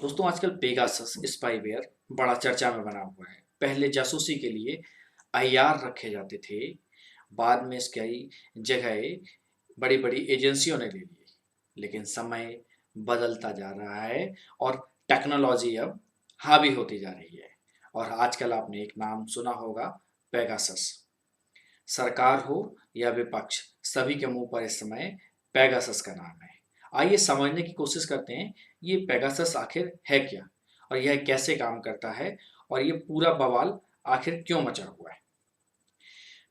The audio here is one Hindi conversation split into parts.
दोस्तों आजकल पेगासस स्पाईवेयर बड़ा चर्चा में बना हुआ है। पहले जासूसी के लिए आईआर रखे जाते थे, बाद में इसकी जगह बड़ी-बड़ी एजेंसियों ने ले ली। लेकिन समय बदलता जा रहा है और टेक्नोलॉजी अब हावी होती जा रही है। और आजकल आपने एक नाम सुना होगा, पेगासस। सरकार हो या विपक्ष, सभी के मुंह पर इस समय पेगासस का नाम है। आइए समझने की कोशिश करते हैं, ये पेगासस आखिर है क्या और यह कैसे काम करता है और ये पूरा बवाल आखिर क्यों मचा हुआ है।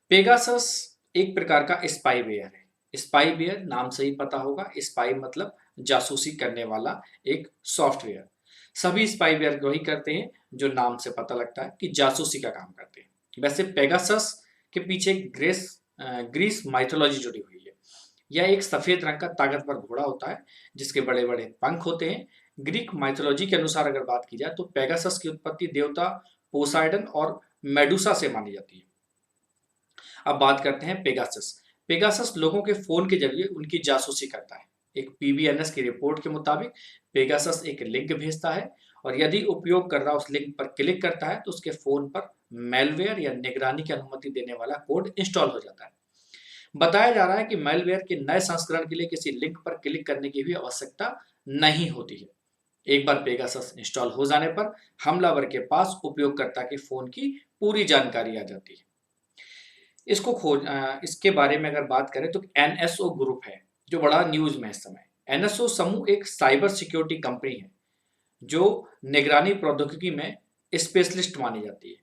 पेगासस एक प्रकार का स्पाईवेयर है। स्पाईवेयर नाम से ही पता होगा, स्पाई मतलब जासूसी करने वाला एक सॉफ्टवेयर। सभी स्पाईवेयर वही करते हैं जो नाम से पता लगता है कि जासूसी का काम करते हैं। वैसे पेगासस के पीछे ग्रीस माइथोलॉजी जुड़ी हुई है। यह एक सफेद रंग का ताकतवर घोड़ा होता है जिसके बड़े बड़े पंख होते हैं। ग्रीक माइथोलॉजी के अनुसार अगर बात की जाए तो पेगासस की उत्पत्ति देवता पोसाइडन और मेडुसा से मानी जाती है। अब बात करते हैं पेगासस। पेगासस लोगों के फोन के जरिए उनकी जासूसी करता है। एक पीबीएनएस की रिपोर्ट के मुताबिक पेगासस एक लिंक भेजता है और यदि उपयोगकर्ता उस लिंक पर क्लिक करता है तो उसके फोन पर मेलवेयर या निगरानी की अनुमति देने वाला कोड इंस्टॉल हो जाता है। बताया जा रहा है कि मेलवेयर के नए संस्करण के लिए किसी लिंक पर क्लिक करने की भी आवश्यकता नहीं होती है। एक बार पेगासस इंस्टॉल हो जाने पर हमलावर के पास उपयोगकर्ता के फोन की पूरी जानकारी आ जाती है। इसके बारे में अगर बात करें तो एनएसओ ग्रुप है जो बड़ा न्यूज में है इस समय। एनएसओ समूह एक साइबर सिक्योरिटी कंपनी है जो निगरानी प्रौद्योगिकी में स्पेशलिस्ट मानी जाती है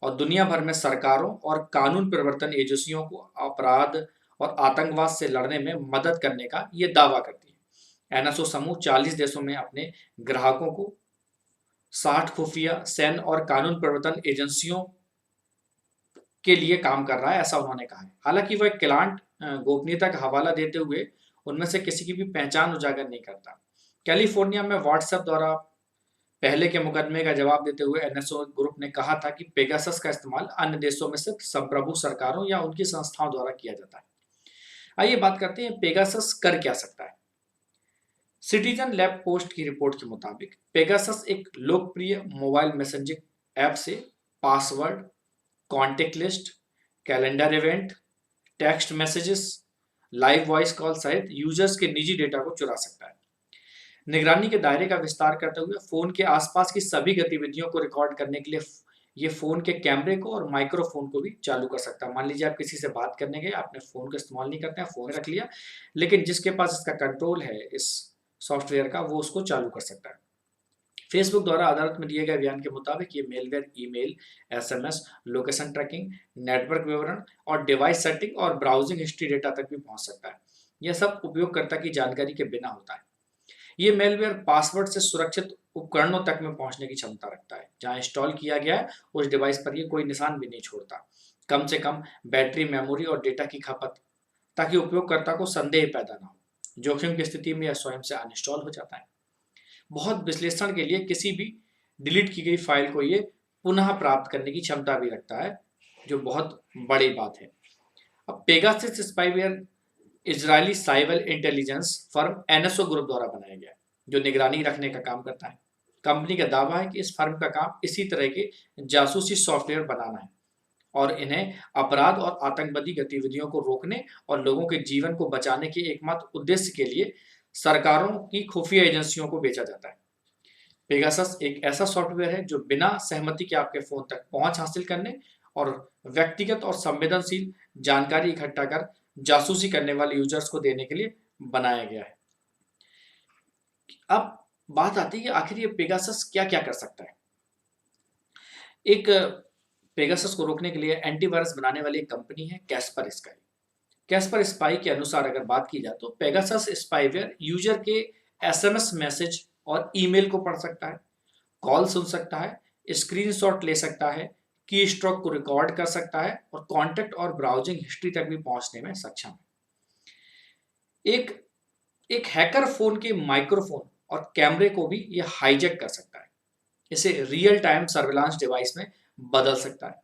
और दुनिया भर में सरकारों और कानून प्रवर्तन एजेंसियों को अपराध और आतंकवाद से लड़ने में मदद करने का ये दावा करती है। एनएसओ समूह 40 देशों में अपने ग्राहकों को 60 खुफिया सैन्य और कानून प्रवर्तन एजेंसियों के लिए काम कर रहा है, ऐसा उन्होंने कहा है। हालांकि वह क्लाइंट गोपनीयता का हवाला देते हुए उनमें से किसी की भी पहचान उजागर नहीं करता। कैलिफोर्निया में व्हाट्सएप द्वारा पहले के मुकदमे का जवाब देते हुए एनएसओ ग्रुप ने कहा था कि पेगासस का इस्तेमाल अन्य देशों में सिर्फ संप्रभु सरकारों या उनकी संस्थाओं द्वारा किया जाता है। आइए बात करते हैं पेगासस कर क्या सकता है। सिटीजन लैब पोस्ट की रिपोर्ट के मुताबिक पेगासस एक लोकप्रिय मोबाइल मैसेजिंग ऐप से password, contact list, calendar event, text messages, live voice call सहित यूजर्स के निजी डेटा को चुरा सकता है। निगरानी के दायरे का विस्तार करते हुए फोन के आसपास की सभी गतिविधियों को रिकॉर्ड करने के लिए ये फोन के कैमरे को और माइक्रोफोन को भी चालू कर सकता है। मान लीजिए आप किसी से बात करने गए, आपने फोन का इस्तेमाल नहीं करते हैं, फोन रख लिया, लेकिन जिसके पास इसका कंट्रोल है इस सॉफ्टवेयर का, वो उसको चालू कर सकता है। फेसबुक द्वारा अदालत में दिए गए बयान के मुताबिक ये malware email, SMS, location tracking, network विवरण और डिवाइस सेटिंग और ब्राउजिंग हिस्ट्री डेटा तक भी पहुंच सकता है। यह सब उपयोगकर्ता की जानकारी के बिना होता है। ये मेलवेयर पासवर्ड से सुरक्षित उपकरणों तक में पहुंचने की क्षमता रखता है। जहां इंस्टॉल किया गया है उस डिवाइस पर ये कोई निशान भी नहीं छोड़ता। कम से कम बैटरी, मेमोरी और डेटा की खपत, ताकि उपयोगकर्ता को संदेह पैदा ना हो। जोखिम की स्थिति में यह स्वयं से अनइंस्टॉल हो जाता है। बहुत विश्लेषण के लिए किसी भी डिलीट की गई फाइल को ये पुनः प्राप्त करने की क्षमता भी रखता है, जो बहुत बड़ी बात है। अब Pegasus spyware Israeli cyber intelligence firm NSO group द्वारा बनाया गया है, जो निगरानी रखने का काम करता है। कंपनी का दावा है कि इस फर्म का काम इसी तरह के जासूसी सॉफ्टवेयर बनाना है और इन्हें अपराध और आतंकवादी गतिविधियों को रोकने और लोगों के जीवन को बचाने के एकमात्र उद्देश्य के लिए सरकारों की खुफिया एजेंसियों को बेचा जाता है। पेगासस एक ऐसा सॉफ्टवेयर है जो बिना सहमति के आपके फोन तक पहुंच हासिल करने और व्यक्तिगत और संवेदनशील जानकारी इकट्ठा कर जासूसी करने वाले यूजर्स को देने के लिए बनाया गया है। अब बात आती है कि आखिर ये पेगासस क्या क्या कर सकता है। एक पेगासस को रोकने के लिए एंटीवायरस बनाने वाली एक कंपनी है कैस्पर स्काई। कैस्पर स्पाई के अनुसार अगर बात की जाए तो पेगासस स्पाईवेयर यूजर के एसएमएस मैसेज और ईमेल को पढ़ सकता है, कॉल सुन सकता है, स्क्रीनशॉट ले सकता है, की स्ट्रोक को रिकॉर्ड कर सकता है और कॉन्टेक्ट और ब्राउजिंग हिस्ट्री तक भी पहुंचने में सक्षम है। एक एक हैकर फोन के माइक्रोफोन और कैमरे को भी यह हाईजैक कर सकता है। इसे रियल टाइम सर्विलांस डिवाइस में बदल सकता है।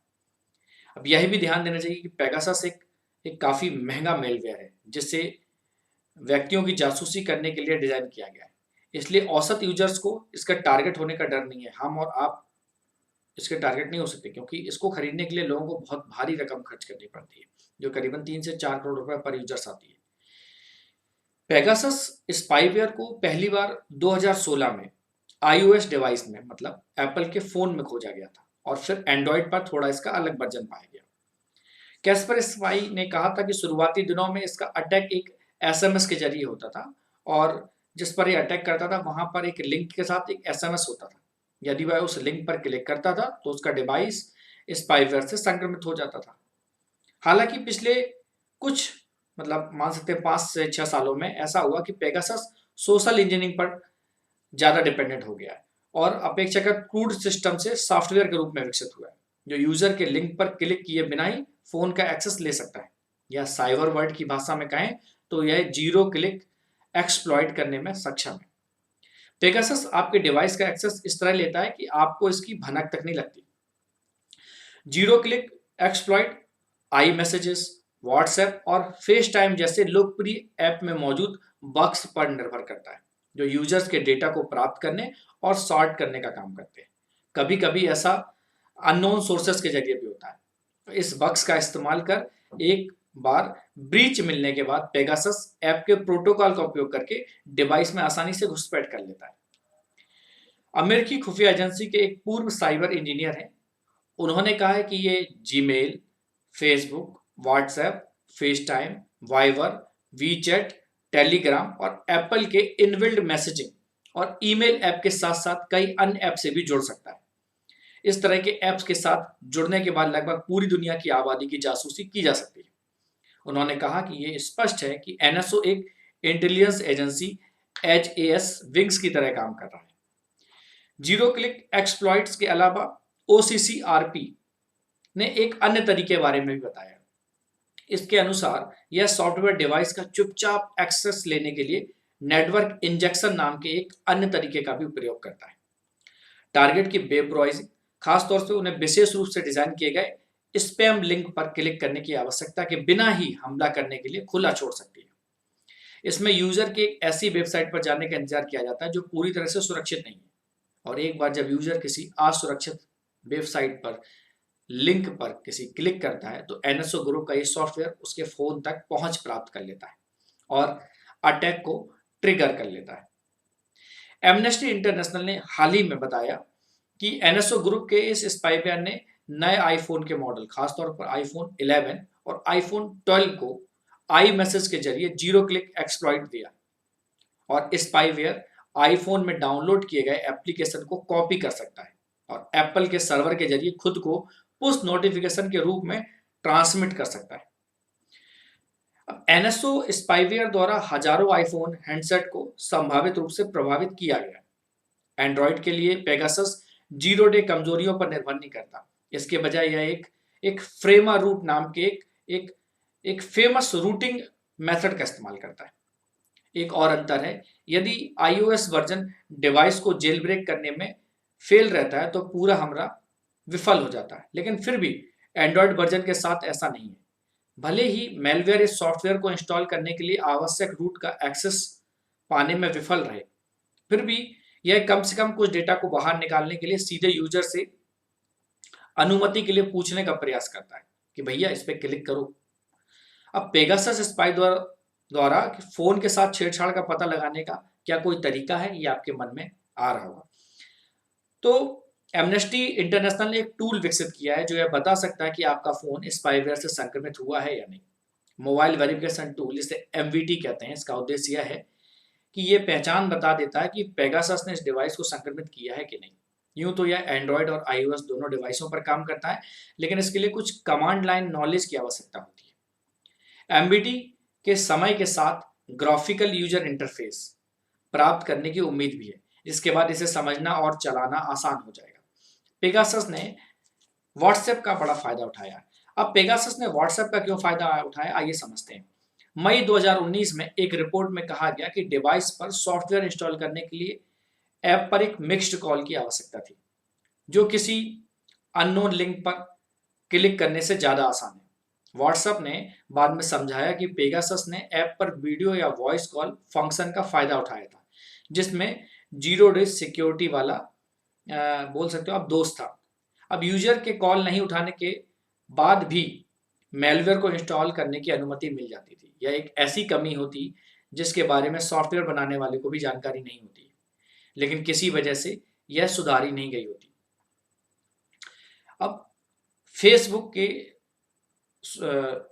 अब यह भी ध्यान देना चाहिए कि पेगासस एक काफी महंगा मेलवेयर है जिससे व्यक्तियों की जासूसी करने के लिए डिजाइन किया गया है। इसलिए औसत यूजर्स को इसका टारगेट होने का डर नहीं है। हम और आप इसके टारगेट नहीं हो सकते, क्योंकि इसको खरीदने के लिए लोगों को बहुत भारी रकम खर्च करनी पड़ती है, जो करीबन 3 से 4 करोड़ रुपए पर यूजर्स आती है। पेगासस स्पाईवेयर को पहली बार 2016 में iOS डिवाइस में, मतलब एप्पल के फोन में खोजा गया था, और फिर एंड्रॉयड पर थोड़ा इसका अलग वर्जन पाया गया। कैस्पर स्पाई ने कहा था कि शुरुआती दिनों में इसका अटैक एक एसएमएस के जरिए होता था, और जिस पर यह अटैक करता था वहां पर एक लिंक के साथ एक एसएमएस होता था। यदि वह उस लिंक पर क्लिक करता था तो उसका डिवाइस स्पाईवेयर से संक्रमित हो जाता था। हालांकि पिछले कुछ, मतलब मान सकते हैं 5 से 6 सालों में ऐसा हुआ कि पेगासस सोशल इंजीनियरिंग पर ज़्यादा डिपेंडेंट हो गया है, और अपेक्षाकृत क्रूड सिस्टम से सॉफ्टवेयर के रूप में विकसित हुआ है, जो यूजर के लिंक पर क्लिक किए बिना ही फोन का एक्सेस ले सकता है, या साइबर वर्ल्ड की भाषा में कहें तो यह जीरो क्लिक एक्सप्लॉइट करने में सक्षम है। पेगासस आपके डिवाइस का एक्सेस इस तरह लेता है कि आपको इसकी भनक तक नहीं लगती। जीरो क्लिक एक्सप्लॉइट आई मैसेजेस, व्हाट्सएप और फेस टाइम जैसे लोकप्रिय ऐप में मौजूद बग्स पर निर्भर करता है, जो यूजर्स के डेटा को प्राप्त करने और सॉर्ट करने का काम करते हैं। कभी कभी ऐसा अननोन सोर्सेस के जरिए भी होता है। तो इस बग्स का इस्तेमाल कर एक बार ब्रीच मिलने के बाद पेगासस ऐप के प्रोटोकॉल का उपयोग करके डिवाइस में आसानी से घुसपैठ कर लेता है। अमेरिकी खुफिया एजेंसी के एक पूर्व साइबर इंजीनियर हैं। उन्होंने कहा है कि ये Gmail, Facebook, WhatsApp, FaceTime, Viber, WeChat, Telegram और एप्पल के इनबिल्ड मैसेजिंग और ईमेल ऐप के साथ साथ कई अन्य ऐप से भी जुड़ सकता है। इस तरह के ऐप्स के साथ जुड़ने के बाद लगभग पूरी दुनिया की आबादी की जासूसी की जा सकती है। उन्होंने कहा कि ये स्पष्ट है कि एनएसओ एक इंटेलिजेंस एजेंसी एचएएस विंग्स की तरह काम कर रहा है। जीरो क्लिक एक्सप्लॉइट्स के अलावा ओसीसीआरपी ने एक अन्य तरीके के बारे में भी बताया। इसके अनुसार यह सॉफ्टवेयर डिवाइस का चुपचाप एक्सेस लेने के लिए नेटवर्क इंजेक्शन नाम के एक अन्य तरीके का भी प्रयोग करता है। टारगेट की वेब ब्राउजिंग, खासतौर से उन्हें विशेष रूप से डिजाइन किए गए स्पैम लिंक पर क्लिक करने की आवश्यकता के बिना ही हमला करने के लिए खुला छोड़ सकती है। इसमें यूजर के एक ऐसी वेबसाइट पर जाने का इंतजार किया जाता है जो पूरी तरह से सुरक्षित नहीं है, और एक बार जब यूजर किसी असुरक्षित वेबसाइट पर लिंक पर किसी क्लिक करता है तो एनएसओ ग्रुप का ये सॉफ्टवेयर उसके फोन तक पहुंच प्राप्त कर लेता है और अटैक को ट्रिगर कर लेता है। एमनेस्टी इंटरनेशनल ने हाल ही में बताया कि एनएसओ ग्रुप के इस स्पाईवेयर ने नए आईफोन के मॉडल, खासतौर पर आईफोन 11 और आईफोन 12 को आई मैसेज के जरिए जीरो क्लिक एक्सप्लॉइट दिया, और स्पाईवेयर आईफोन में डाउनलोड किए गए एप्लीकेशन को कॉपी कर सकता है और एप्पल के सर्वर के जरिए खुद को पुश नोटिफिकेशन के रूप में ट्रांसमिट कर सकता है। अब एनएसओ स्पाईवेयर द्वारा हजारों आईफोन हैंडसेट को संभावित रूप से प्रभावित किया गया। एंड्रॉयड के लिए पेगासस जीरो डे कमजोरियों पर निर्भर नहीं करता। इसके बजाय यह एक फ्रेमा रूट नाम के एक एक फेमस रूटिंग मेथड का इस्तेमाल करता है। एक और अंतर है, यदि iOS वर्जन डिवाइस को जेल ब्रेक करने में फेल रहता है तो पूरा हमला विफल हो जाता है, लेकिन फिर भी एंड्रॉयड वर्जन के साथ ऐसा नहीं है। भले ही मेलवेयर इस सॉफ्टवेयर को इंस्टॉल करने के लिए आवश्यक रूट का एक्सेस पाने में विफल रहे, फिर भी यह कम से कम कुछ डेटा को बाहर निकालने के लिए सीधे यूजर से अनुमति के लिए पूछने का प्रयास करता है कि भैया इस पर क्लिक करो। अब पेगासस स्पाई द्वारा फोन के साथ छेड़छाड़ का पता लगाने का क्या कोई तरीका है, ये आपके मन में आ रहा होगा। तो एमनेस्टी इंटरनेशनल ने एक टूल विकसित किया है जो यह बता सकता है कि आपका फोन स्पाईवेयर से संक्रमित हुआ है या नहीं। मोबाइल वेरिफिकेशन टूल, जिसे एमवीटी कहते हैं, इसका उद्देश्य यह है कि ये पहचान बता देता है कि पेगासस ने इस डिवाइस को संक्रमित किया है कि नहीं। यूं तो यह एंड्रॉयड और iOS दोनों डिवाइसों पर काम करता है, लेकिन इसके लिए कुछ कमांड लाइन नॉलेज की आवश्यकता होती है। एमवीटी के समय के साथ ग्राफिकल यूजर इंटरफेस प्राप्त करने की उम्मीद भी है, जिसके बाद इसे समझना और चलाना आसान हो जाएगा। पेगासस ने व्हाट्सएप का बड़ा फायदा उठाया। अब पेगासस ने व्हाट्सएप का क्यों फायदा उठाया, आइए समझते हैं। मई 2019 में एक रिपोर्ट में कहा गया कि डिवाइस पर सॉफ्टवेयर इंस्टॉल करने के लिए ऐप पर एक मिक्स्ड कॉल की आवश्यकता थी, जो किसी अननोन लिंक पर क्लिक करने से ज्यादा आसान है। व्हाट्सएप ने बाद में समझाया कि पेगासस ने ऐप पर वीडियो या वॉइस कॉल फंक्शन का फायदा उठाया था, जिसमें जीरो डे सिक्योरिटी वाला बोल सकते हो आप दोस्त था। अब यूजर के कॉल नहीं उठाने के बाद भी मेलवेयर को इंस्टॉल करने की अनुमति मिल जाती थी। यह एक ऐसी कमी होती जिसके बारे में सॉफ्टवेयर बनाने वाले को भी जानकारी नहीं होती, लेकिन किसी वजह से यह सुधारी नहीं गई होती। अब फेसबुक के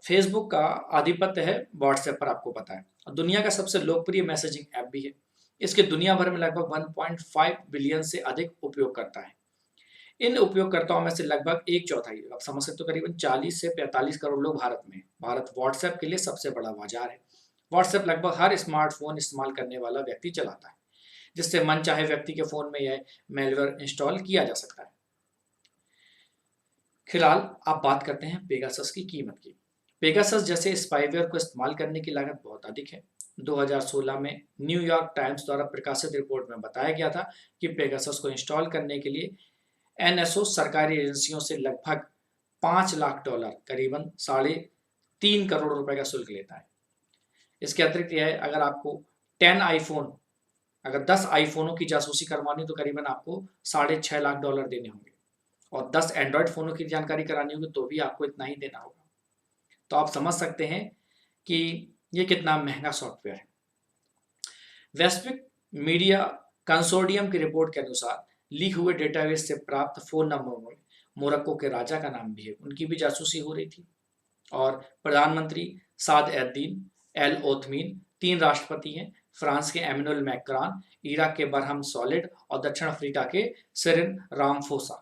फेसबुक का आधिपत्य है व्हाट्सएप पर, आपको पता है, और दुनिया का सबसे लोकप्रिय मैसेजिंग ऐप भी है। इसके दुनिया भर में लगभग 1.5 बिलियन से अधिक उपयोगकर्ता है। इन उपयोगकर्ताओं में से लगभग एक चौथाई, आप समझ सकते हो, करीबन 40 से 45 करोड़ लोग भारत में हैं। भारत व्हाट्सएप के लिए सबसे बड़ा बाजार है। व्हाट्सएप लगभग हर स्मार्टफोन इस्तेमाल करने वाला व्यक्ति चलाता है, जिससे मन चाहे व्यक्ति के फोन में यह मेलवेयर इंस्टॉल किया जा सकता है। फिलहाल आप बात करते हैं पेगासस की कीमत की। पेगासस जैसे स्पाईवेयर को इस्तेमाल करने की लागत बहुत अधिक है। 2016 में न्यूयॉर्क टाइम्स द्वारा प्रकाशित रिपोर्ट में बताया गया था कि पेगासस को इंस्टॉल करने के लिए एनएसओ सरकारी एजेंसियों से लगभग $5 लाख, करीबन 3.5 करोड़ रुपए का शुल्क लेता है। इसके अतिरिक्त यह है, अगर आपको 10 आईफोन अगर 10 आईफोनों की जासूसी करवानी तो करीबन आपको $6.5 लाख देने होंगे, और 10 एंड्रॉयड फ़ोनों की जानकारी करानी होगी तो भी आपको इतना ही देना होगा। तो आप समझ सकते हैं कि ये कितना महंगा सॉफ्टवेयर है। वैश्विक मीडिया कंसोर्डियम की रिपोर्ट के अनुसार लीक हुए डेटाबेस से प्राप्त फ़ोन नंबरों में मोरक्को के राजा का नाम भी है, उनकी भी जासूसी हो रही थी। और प्रधानमंत्री साद एद्दीन एल ओथमीन 3 राष्ट्रपति हैं, फ्रांस के एमेनुएल मैक्रान, इराक के बरहम सॉलिड और दक्षिण अफ्रीका के सिरिल रामफोसा।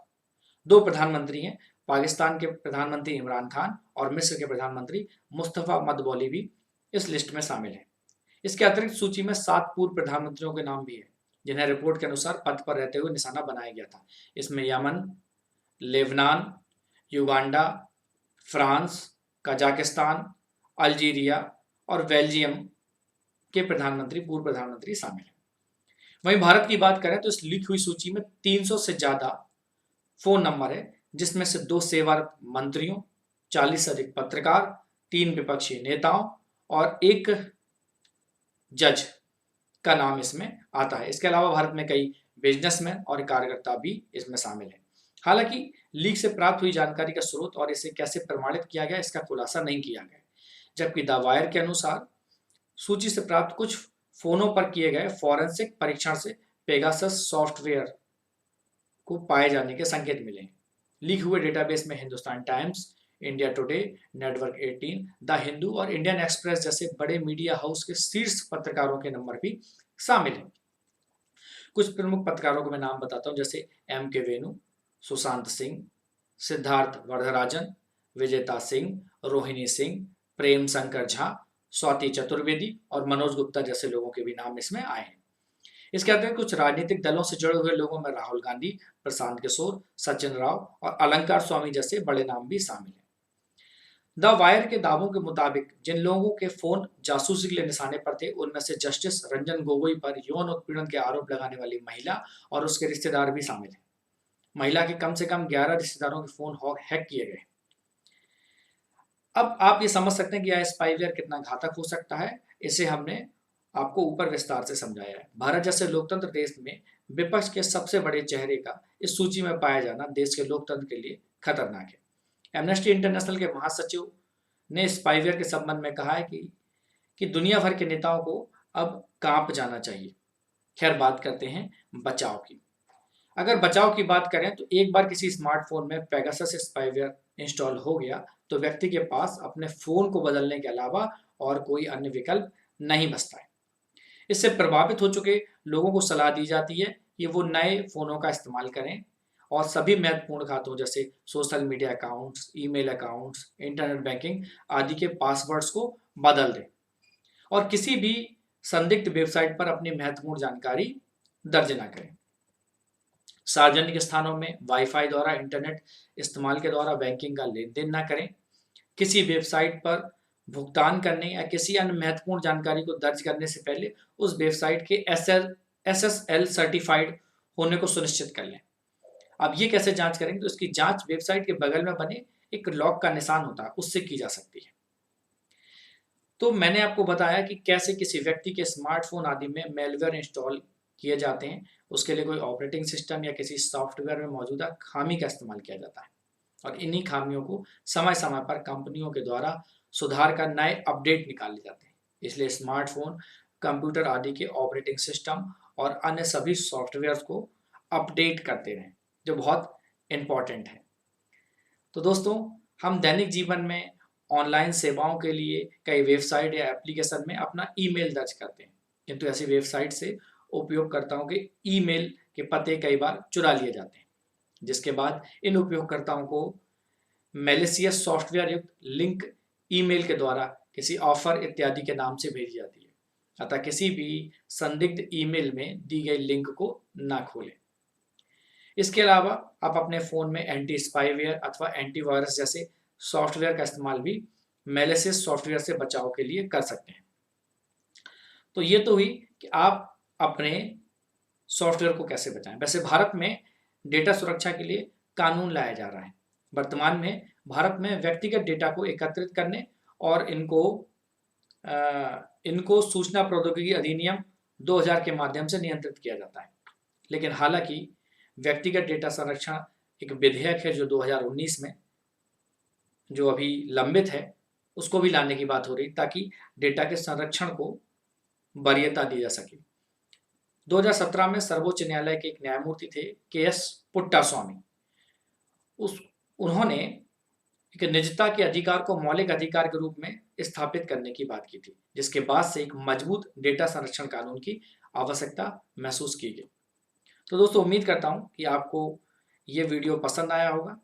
2 प्रधानमंत्री हैं, पाकिस्तान के प्रधानमंत्री इमरान खान और मिस्र के प्रधानमंत्री मुस्तफ़ा मदबौली भी इस लिस्ट में शामिल हैं। इसके अतिरिक्त सूची में 7 पूर्व प्रधानमंत्रियों के नाम भी हैं, जिन्हें रिपोर्ट के अनुसार पद पर रहते हुए निशाना बनाया गया था। इसमें Yemen, Lebanon, Uganda, France, Kazakhstan, Algeria और बेल्जियम के पूर्व प्रधानमंत्री शामिल हैं। वहीं भारत की बात करें तो इस लीक हुई सूची में 300 से ज़्यादा फोन नंबर है, जिसमें से 2 सेवारत मंत्रियों, 40 से अधिक पत्रकार, 3 विपक्षी नेताओं और 1 जज का नाम इसमें आता है। इसके अलावा भारत में कई बिजनेसमैन और कार्यकर्ता भी इसमें शामिल हैं। हालांकि लीक से प्राप्त हुई जानकारी का स्रोत और इसे कैसे प्रमाणित किया गया, इसका खुलासा नहीं किया गया, जबकि द वायर के अनुसार सूची से प्राप्त कुछ फोनों पर किए गए फॉरेंसिक परीक्षण से पेगासस सॉफ्टवेयर को पाए जाने के संकेत मिले। लीक हुए डेटाबेस में Hindustan times, India today, network 18, the Hindu और इंडियन एक्सप्रेस जैसे बड़े मीडिया हाउस के शीर्ष पत्रकारों के नंबर भी शामिल हैं। कुछ प्रमुख पत्रकारों को मैं नाम बताता हूं, जैसे एम के वेणु, सुशांत सिंह, सिद्धार्थ वरदराजन, विजेता सिंह, रोहिणी सिंह, प्रेम शंकर झा, स्वाति चतुर्वेदी और मनोज गुप्ता जैसे लोगों के भी नाम इसमें आए हैं। इसके अतिरिक्त कुछ राजनीतिक दलों से जुड़े हुए लोगों में राहुल गांधी, प्रशांत किशोर, सचिन राव और अलंकार स्वामी जैसे बड़े नाम भी शामिल हैं। द वायर के दावों के मुताबिक जिन लोगों के फोन जासूसी के लिए निशाने पर थे, उनमें से जस्टिस रंजन गोगोई पर यौन उत्पीड़न के आरोप लगाने वाली महिला और उसके रिश्तेदार भी शामिल हैं। महिला के कम से कम 11 रिश्तेदारों के फोन हैक किए गए। अब आप ये समझ सकते हैं कि यह स्पाईवेयर कितना घातक हो सकता है। इसे हमने आपको ऊपर विस्तार से समझाया है। भारत जैसे लोकतंत्र देश में विपक्ष के सबसे बड़े चेहरे का इस सूची में पाया जाना देश के लोकतंत्र के लिए खतरनाक है। एमनेस्टी इंटरनेशनल के महासचिव ने स्पाईवेयर के संबंध में कहा है कि दुनिया भर के नेताओं को अब कांप जाना चाहिए। खैर, बात करते हैं बचाव की। अगर बचाव की बात करें तो एक बार किसी स्मार्टफोन में पेगासस स्पाईवेयर इंस्टॉल हो गया तो व्यक्ति के पास अपने फोन को बदलने के अलावा और कोई अन्य विकल्प नहीं बचता है। इससे प्रभावित हो चुके लोगों को सलाह दी जाती है कि वो नए फोनों का इस्तेमाल करें और सभी महत्वपूर्ण खातों जैसे social media accounts, email accounts, internet banking आदि के पासवर्ड्स को बदल दें और किसी भी संदिग्ध वेबसाइट पर अपनी महत्वपूर्ण जानकारी दर्ज न करें। सार्वजनिक स्थानों में वाईफाई द्वारा इंटरनेट इस्तेमाल के द्वारा बैंकिंग का लेन देन न करें। किसी वेबसाइट पर भुगतान करने या किसी अन्य महत्वपूर्ण जानकारी को दर्ज करने से पहले उस वेबसाइट के SSL सर्टिफाइड होने को सुनिश्चित कर लें। अब ये कैसे जांच करेंगे, तो इसकी जांच वेबसाइट के बगल में बने एक लॉक का निशान होता है, उससे की जा सकती है। तो मैंने आपको बताया कि कैसे किसी व्यक्ति के स्मार्टफोन आदि में मेलवेयर इंस्टॉल किए जाते हैं उसके लिए कोई ऑपरेटिंग सिस्टम या किसी सॉफ्टवेयर में मौजूदा खामी का इस्तेमाल किया जाता है और इन्हीं खामियों को समय समय पर कंपनियों के द्वारा सुधार कर नए अपडेट निकाले जाते हैं। इसलिए स्मार्टफोन, कंप्यूटर आदि के ऑपरेटिंग सिस्टम और अन्य सभी सॉफ्टवेयर को अपडेट करते रहें, जो बहुत इम्पॉर्टेंट है। तो दोस्तों, हम दैनिक जीवन में ऑनलाइन सेवाओं के लिए कई वेबसाइट या एप्लीकेशन में अपना ईमेल दर्ज करते हैं, किंतु ऐसी वेबसाइट से उपयोगकर्ताओं के ईमेल के पते कई बार चुरा लिए जाते हैं, जिसके बाद इन उपयोगकर्ताओं को मैलिशियस सॉफ्टवेयर युक्त लिंक ईमेल के द्वारा किसी ऑफर इत्यादि के नाम से भेजी जाती है। अतः किसी भी संदिग्ध ईमेल में दी गई लिंक को ना खोलें। इसके अलावा आप अपने फ़ोन में एंटी स्पाईवेयर अथवा एंटीवायरस जैसे सॉफ्टवेयर का इस्तेमाल भी मैलिशियस सॉफ्टवेयर से बचाव के लिए कर सकते हैं। तो ये तो हुई कि आप अपने सॉफ्टवेयर को कैसे बचाएं। वैसे भारत में डेटा सुरक्षा के लिए कानून लाया जा रहा है। वर्तमान में भारत में व्यक्तिगत डेटा को एकत्रित करने और इनको सूचना प्रौद्योगिकी अधिनियम 2000 के माध्यम से नियंत्रित किया जाता है। लेकिन हालांकि व्यक्तिगत डेटा संरक्षण एक विधेयक है जो 2019 में जो अभी लंबित है, उसको भी लाने की बात हो रही ताकि डेटा के संरक्षण को वरीयता दी जा सके। 2017 में सर्वोच्च न्यायालय के एक न्यायमूर्ति थे के.एस. पुट्टास्वामी। उन्होंने एक निजता के अधिकार को मौलिक अधिकार के रूप में स्थापित करने की बात की थी, जिसके बाद से एक मजबूत डेटा संरक्षण कानून की आवश्यकता महसूस की गई। तो दोस्तों, उम्मीद करता हूँ कि आपको ये वीडियो पसंद आया होगा।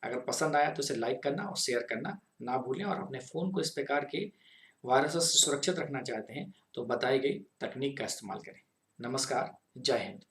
अगर पसंद आया तो इसे लाइक करना और शेयर करना ना भूलें और अपने फ़ोन को इस प्रकार के वायरसों से सुरक्षित रखना चाहते हैं तो बताई गई तकनीक का इस्तेमाल करें। नमस्कार, जय हिंद।